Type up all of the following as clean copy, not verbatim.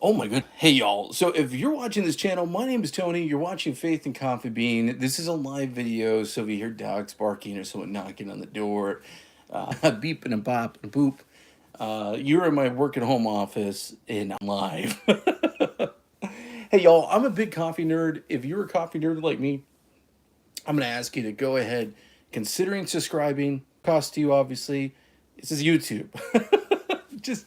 Oh my goodness. Hey y'all. So if you're watching this channel, my name is Tony. You're watching Faith and Coffee Bean. This is a live video, so if you hear dogs barking or someone knocking on the door, beep and a bop and boop, you're in my work at home office and I'm live. Hey y'all, I'm a big coffee nerd. If you're a coffee nerd like me, I'm going to ask you to go ahead, considering subscribing, cost to you obviously. This is YouTube. Just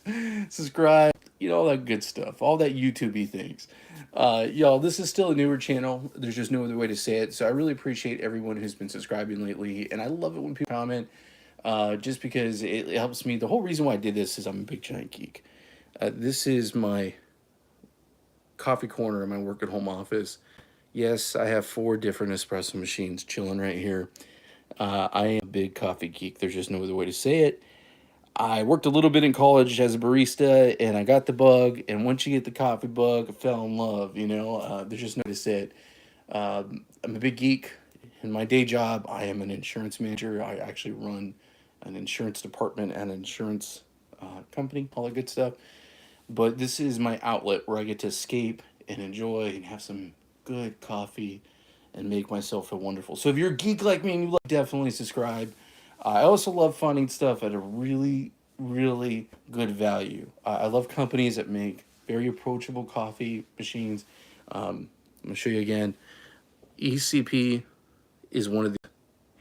subscribe, all that good stuff, all that YouTube-y things. Y'all, this is still a newer channel. There's just no other way to say it. So I really appreciate everyone who's been subscribing lately. And I love it when people comment, just because it helps me. The whole reason why I did this is I'm a big giant geek. This is my coffee corner in my work at home office. Yes, I have 4 different espresso machines chilling right here. I am a big coffee geek. There's just no other way to say it. I worked a little bit in college as a barista, and I got the bug. And once you get the coffee bug, I fell in love. There's just no way to say it. I'm a big geek. In my day job, I am an insurance manager. I actually run an insurance department and an insurance company, all that good stuff. But this is my outlet where I get to escape and enjoy and have some good coffee and make myself feel wonderful. So if you're a geek like me and you love, definitely subscribe. I also love finding stuff at a really, really good value. I love companies that make very approachable coffee machines. I'm going to show you again. ECP is one of the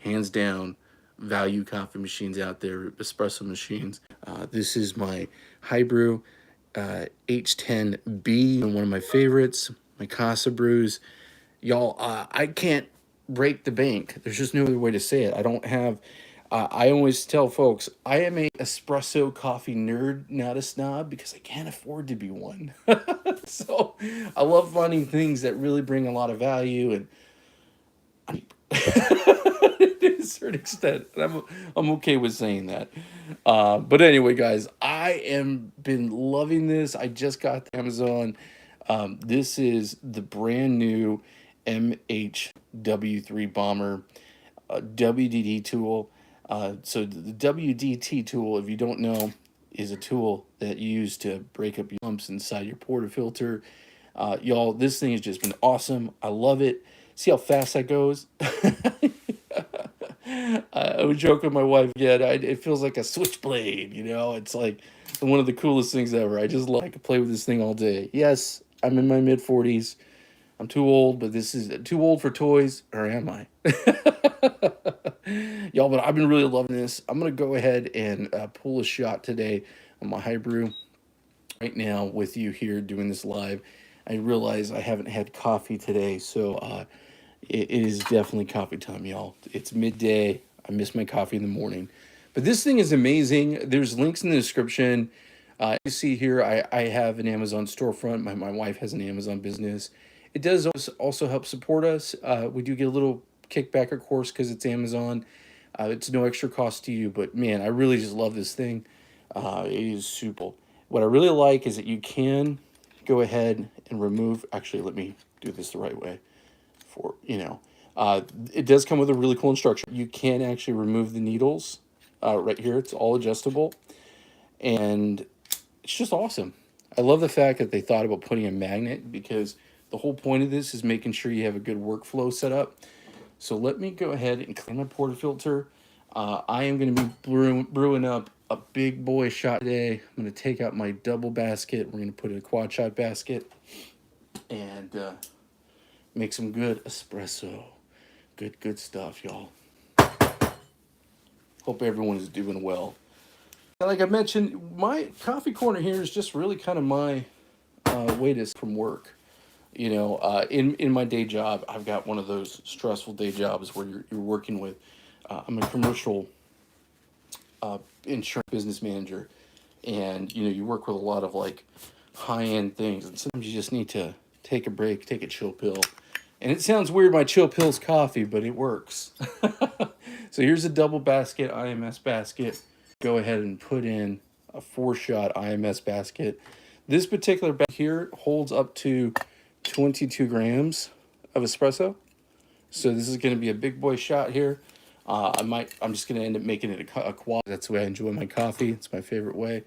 hands down value coffee machines out there, espresso machines. This is my Hybrew H10B, and one of my favorites, my Casa brews. Y'all, I can't break the bank. There's just no other way to say it. I don't have, I always tell folks, I am a espresso coffee nerd, not a snob, because I can't afford to be one. So I love finding things that really bring a lot of value, and to a certain extent, and I'm okay with saying that. But anyway, guys, I am been loving this. I just got the Amazon. This is the brand new MHW-3BOMBER WDT tool. So the WDT tool, if you don't know, is a tool that you use to break up your lumps inside your portafilter. Y'all, this thing has just been awesome. I love it. See how fast that goes? I was joking with my wife. Yeah, it feels like a switchblade. It's like one of the coolest things ever. I could play with this thing all day. Yes, I'm in my mid-40s. I'm too old, but this is too old for toys, or am I? Y'all, but I've been really loving this. I'm going to go ahead and pull a shot today on my Hybrew right now with you here doing this live. I realize I haven't had coffee today, so it is definitely coffee time, y'all. It's midday. I miss my coffee in the morning. But this thing is amazing. There's links in the description. You see here, I have an Amazon storefront. My wife has an Amazon business. It does also help support us. We do get a little kickback, of course, because it's Amazon. It's no extra cost to you, but man, I really just love this thing. It is super. What I really like is that you can go ahead and remove, actually, let me do this the right way. It does come with a really cool instruction. You can actually remove the needles right here. It's all adjustable, and it's just awesome. I love the fact that they thought about putting a magnet, because the whole point of this is making sure you have a good workflow set up. So let me go ahead and clean my portafilter. I am going to be brewing up a big boy shot today. I'm going to take out my double basket. We're going to put in a quad shot basket and make some good espresso. Good stuff, y'all. Hope everyone is doing well. Like I mentioned, my coffee corner here is just really kind of my way to from work. In my day job, I've got one of those stressful day jobs where you're working with. I'm a commercial insurance business manager, and you work with a lot of like high-end things, and sometimes you just need to take a break, take a chill pill. And it sounds weird, my chill pill's coffee, but it works. So here's a double basket IMS basket. Go ahead and put in a 4-shot IMS basket. This particular bag here holds up to 22 grams of espresso. So this is going to be a big boy shot here. I'm just going to end up making it a quad. That's the way I enjoy my coffee. It's my favorite way.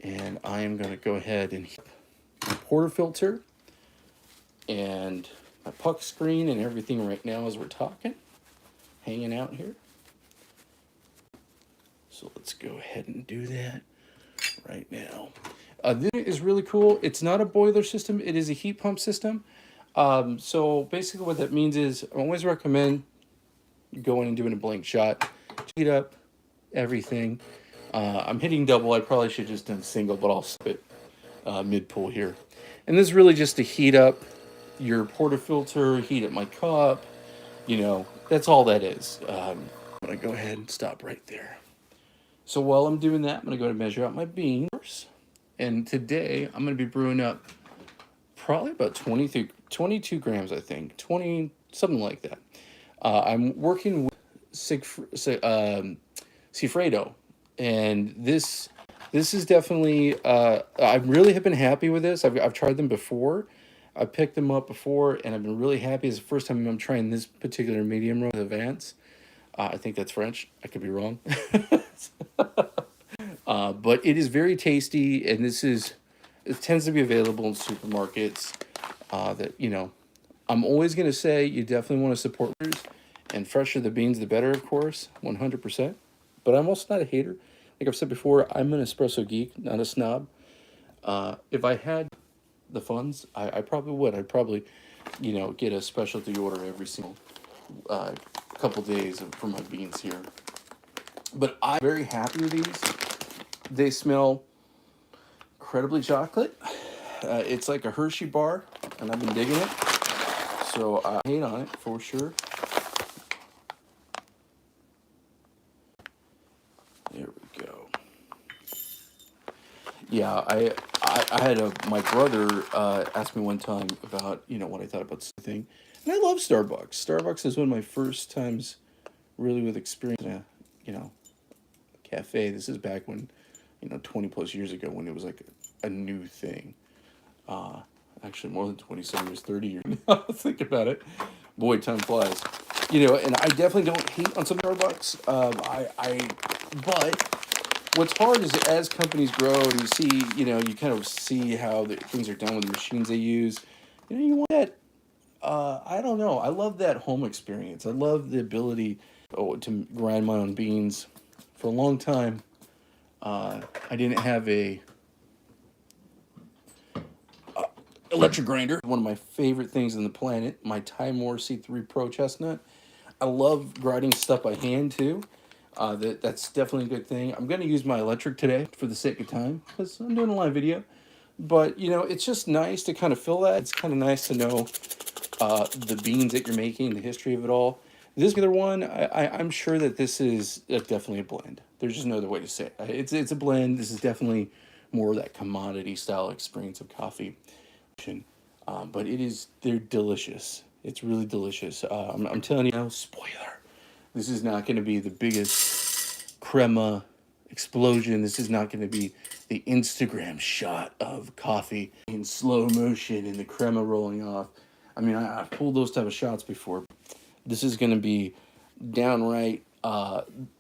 And I am going to go ahead and my portafilter and my puck screen and everything right now as we're talking, hanging out here. So let's go ahead and do that right now. This is really cool. It's not a boiler system. It is a heat pump system. So basically what that means is I always recommend going and doing a blank shot. Heat up everything. I'm hitting double. I probably should have just done single, but I'll skip it mid-pull here. And this is really just to heat up your portafilter, heat up my cup. You know, that's all that is. I'm going to go ahead and stop right there. So while I'm doing that, I'm going to go to measure out my beans. And today, I'm going to be brewing up probably about 22 grams, I think. 20, something like that. I'm working with Cifredo. And this is definitely, I really have been happy with this. I've tried them before. I picked them up before, and I've been really happy. It's the first time I'm trying this particular medium roast Advance. I think that's French. I could be wrong. But it is very tasty, and it tends to be available in supermarkets. That, you know, I'm always going to say you definitely want to support brewers, and fresher the beans, the better, of course, 100%. But I'm also not a hater. Like I've said before, I'm an espresso geek, not a snob. If I had the funds, I probably would. I'd probably, you know, get a specialty order every single couple days for my beans here. But I'm very happy with these. They smell incredibly chocolate. It's like a Hershey bar, and I've been digging it. So I hate on it for sure. There we go. Yeah, I had my brother ask me one time about, you know, what I thought about something. And I love Starbucks. Starbucks is one of my first times really with experience in a, you know, cafe. This is back when, you know, 20 plus years ago when it was like a new thing. Actually more than 20 some years, 30 years now. Think about it. Boy, time flies. You know, and I definitely don't hate on some Starbucks. But what's hard is as companies grow and you see, you know, you kind of see how things are done with the machines they use. You know, you want that, I don't know. I love that home experience. I love the ability to grind my own beans. For a long time, I didn't have a electric grinder. One of my favorite things on the planet, my Timor C3 Pro Chestnut. I love grinding stuff by hand too. That's definitely a good thing. I'm going to use my electric today for the sake of time because I'm doing a live video. But, you know, it's just nice to kind of feel that. It's kind of nice to know the beans that you're making, the history of it all. This other one, I'm sure that this is definitely a blend. There's just no other way to say it. It's a blend. This is definitely more of that commodity style experience of coffee. But they're delicious. It's really delicious. I'm telling you now, spoiler. This is not going to be the biggest Crema explosion. This is not going to be the Instagram shot of coffee in slow motion and the Crema rolling off. I mean, I've pulled those type of shots before. This is going to be downright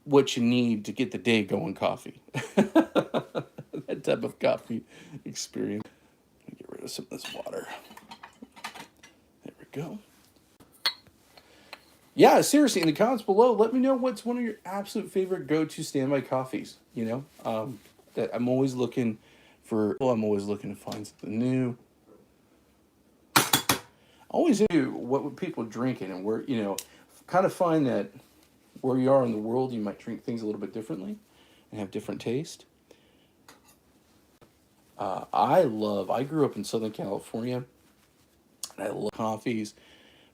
what you need to get the day going coffee. That type of coffee experience. Let me get rid of some of this water. There we go. Yeah, seriously, in the comments below, let me know what's one of your absolute favorite go-to standby coffees. You know, that I'm always looking for. I'm always looking to find something new. Always do what people drinking and where, you know, kind of find that where you are in the world, you might drink things a little bit differently and have different taste. I grew up in Southern California, and I love coffees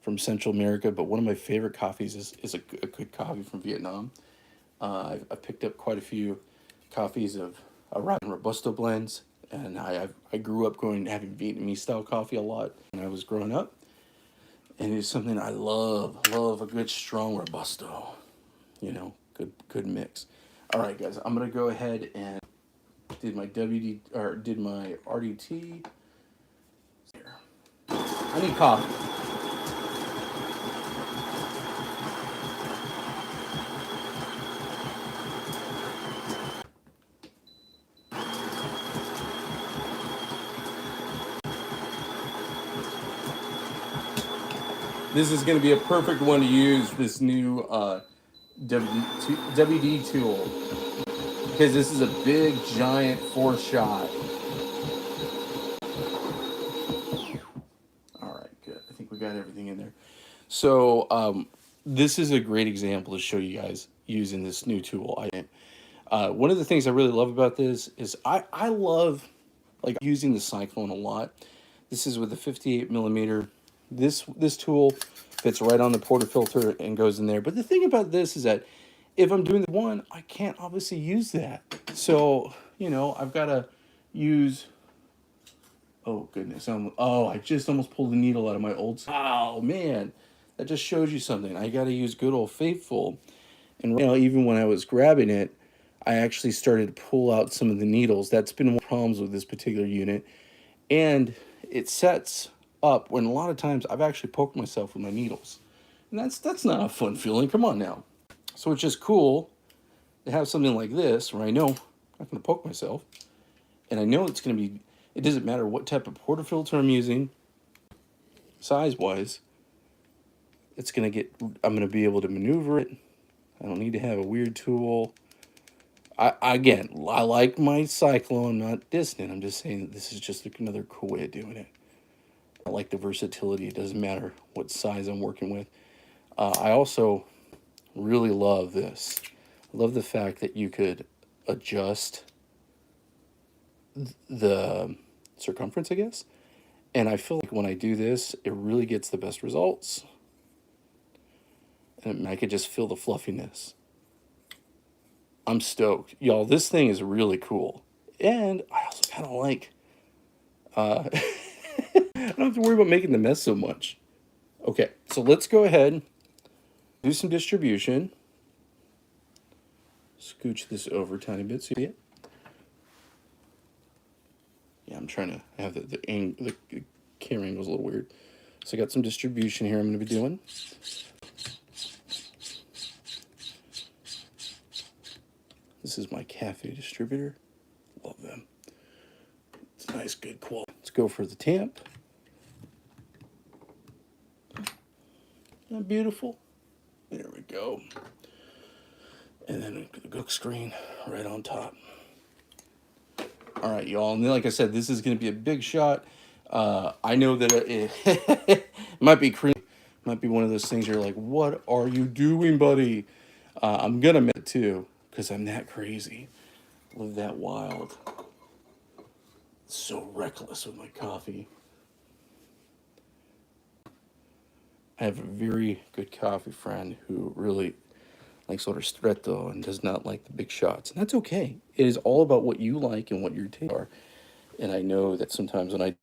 from Central America, but one of my favorite coffees is a good coffee from Vietnam. I've picked up quite a few coffees of Robusto blends, and I grew up having Vietnamese style coffee a lot when I was growing up, and it's something I love a good strong Robusto, you know, good mix. All right, guys, I'm gonna go ahead and did my RDT. Here, I need coffee. This is going to be a perfect one to use, this new WD tool, because this is a big, giant 4-shot. All right, good. I think we got everything in there. So this is a great example to show you guys using this new tool. One of the things I really love about this is I love like using the Cyclone a lot. This is with a 58 millimeter. This tool fits right on the portafilter and goes in there. But the thing about this is that if I'm doing the one, I can't obviously use that. So, you know, I've got to use, oh goodness. I just almost pulled the needle out of my old, oh man, that just shows you something. I got to use good old faithful. And you know, even when I was grabbing it, I actually started to pull out some of the needles. That's been one of the problems with this particular unit. And it sets up when a lot of times I've actually poked myself with my needles. And that's not a fun feeling. Come on now. So it's just cool to have something like this where I know I'm not going to poke myself. And I know it's going to be, it doesn't matter what type of portafilter I'm using, size-wise, it's going to get, I'm going to be able to maneuver it. I don't need to have a weird tool. I like my Cyclone, I'm not dissing it. I'm just saying that this is just another cool way of doing it. I like the versatility. It doesn't matter what size I'm working with. I also really love this. I love the fact that you could adjust the circumference, I guess. And I feel like when I do this, it really gets the best results. And I could just feel the fluffiness. I'm stoked. Y'all, this thing is really cool. And I also kind of like, I don't have to worry about making the mess so much. Okay, so let's go ahead, do some distribution. Scooch this over a tiny bit so you see it. Yeah, I'm trying to have the camera angle's a little weird. So I got some distribution here I'm going to be doing. This is my cafe distributor. Love them. It's nice, good quality. Let's go for the tamp. Isn't that beautiful? There we go. And then the cook screen right on top. All right, y'all. And then, like I said, this is going to be a big shot. I know that it might be creepy. Might be one of those things you're like, what are you doing, buddy? I'm going to admit it too, because I'm that crazy. Live that wild. So reckless with my coffee. I have a very good coffee friend who really likes ristretto and does not like the big shots. And that's okay. It is all about what you like and what your tastes are. And I know that sometimes when I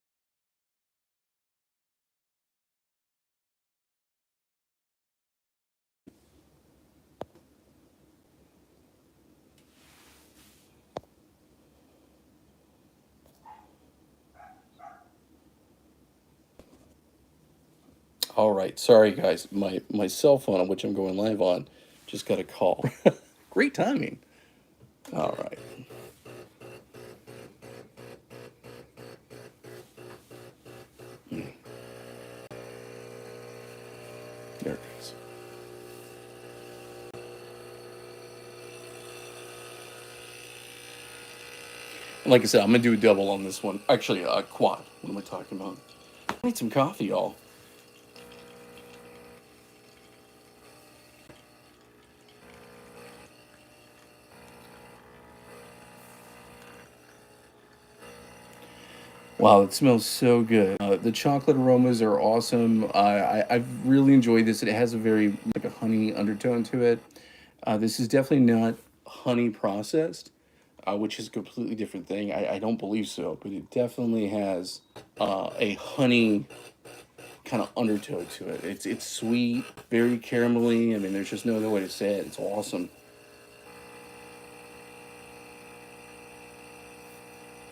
all right, sorry guys, my cell phone on which I'm going live on just got a call. Great timing. All right. There it goes. And like I said, I'm gonna do a double on this one. Actually, a quad. What am I talking about? I need some coffee, y'all. Wow, it smells so good. The chocolate aromas are awesome. I've really enjoyed this. It has a very like a honey undertone to it. This is definitely not honey processed, which is a completely different thing. I don't believe so, but it definitely has a honey kind of undertone to it. It's sweet, very caramelly. I mean, there's just no other way to say it. It's awesome.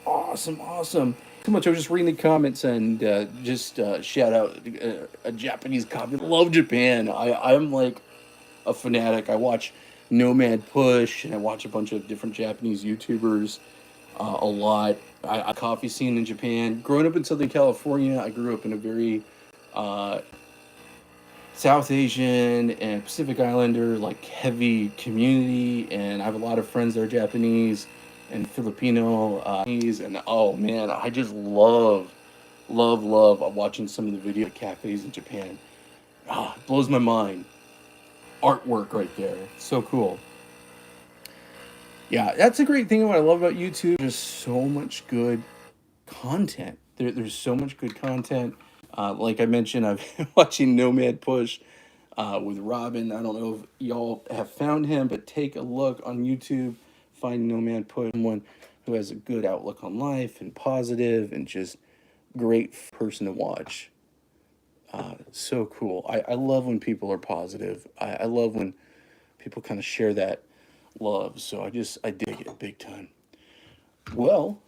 Awesome, awesome. Too much. I was just reading the comments and just shout out a Japanese comment. Love Japan. I'm like a fanatic. I watch Nomad Push and I watch a bunch of different Japanese YouTubers a lot. Coffee scene in Japan. Growing up in Southern California, I grew up in a very South Asian and Pacific Islander like heavy community, and I have a lot of friends that are Japanese and Filipino, and oh man, I just love watching some of the video cafes in Japan. Ah, it blows my mind. Artwork right there, so cool. Yeah, that's a great thing. What I love about YouTube, there's so much good content. There's so much good content. Like I mentioned, I've been watching Nomad Push with Robin. I don't know if y'all have found him, but take a look on YouTube. Find Nomad Push, someone who has a good outlook on life and positive and just great person to watch. So cool. I love when people are positive. I love when people kind of share that love. So I dig it big time. Well,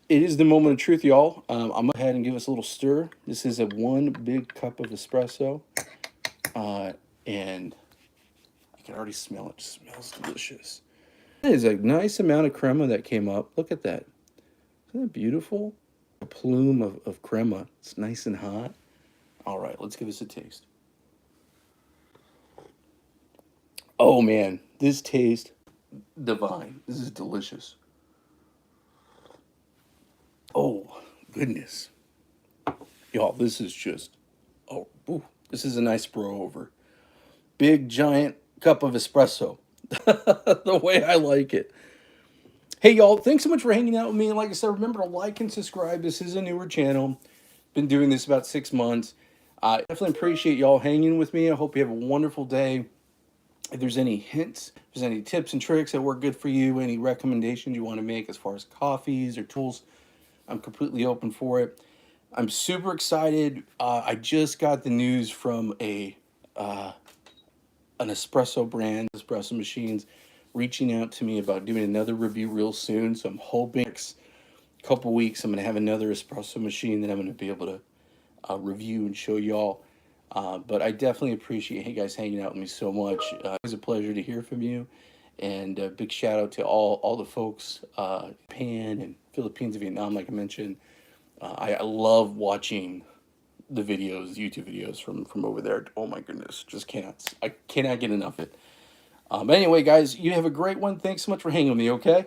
it is the moment of truth, y'all. I'm gonna go ahead and give us a little stir. This is a one big cup of espresso, and I can already smell it. It smells delicious. There's a nice amount of crema that came up. Look at that. Isn't that beautiful? A plume of crema. It's nice and hot. All right, let's give this a taste. Oh man, this tastes divine. This is delicious. Oh, goodness. Y'all, this is just, oh, ooh, this is a nice pour over. Big, giant cup of espresso. The way I like it. Hey, y'all, thanks so much for hanging out with me. And like I said, remember to like and subscribe. This is a newer channel. Been doing this about 6 months. I definitely appreciate y'all hanging with me. I hope you have a wonderful day. If there's any hints, if there's any tips and tricks that work good for you, any recommendations you want to make as far as coffees or tools, I'm completely open for it. I'm super excited. I just got the news from an espresso brand, espresso machines, reaching out to me about doing another review real soon. So I'm hoping next couple weeks I'm going to have another espresso machine that I'm going to be able to review and show y'all. But I definitely appreciate you guys hanging out with me so much. It was a pleasure to hear from you. And a big shout out to all the folks, Japan and Philippines, Vietnam, like I mentioned. I love watching the videos, YouTube videos from over there. Oh my goodness, I cannot get enough of it. But anyway, guys, you have a great one. Thanks so much for hanging with me, okay?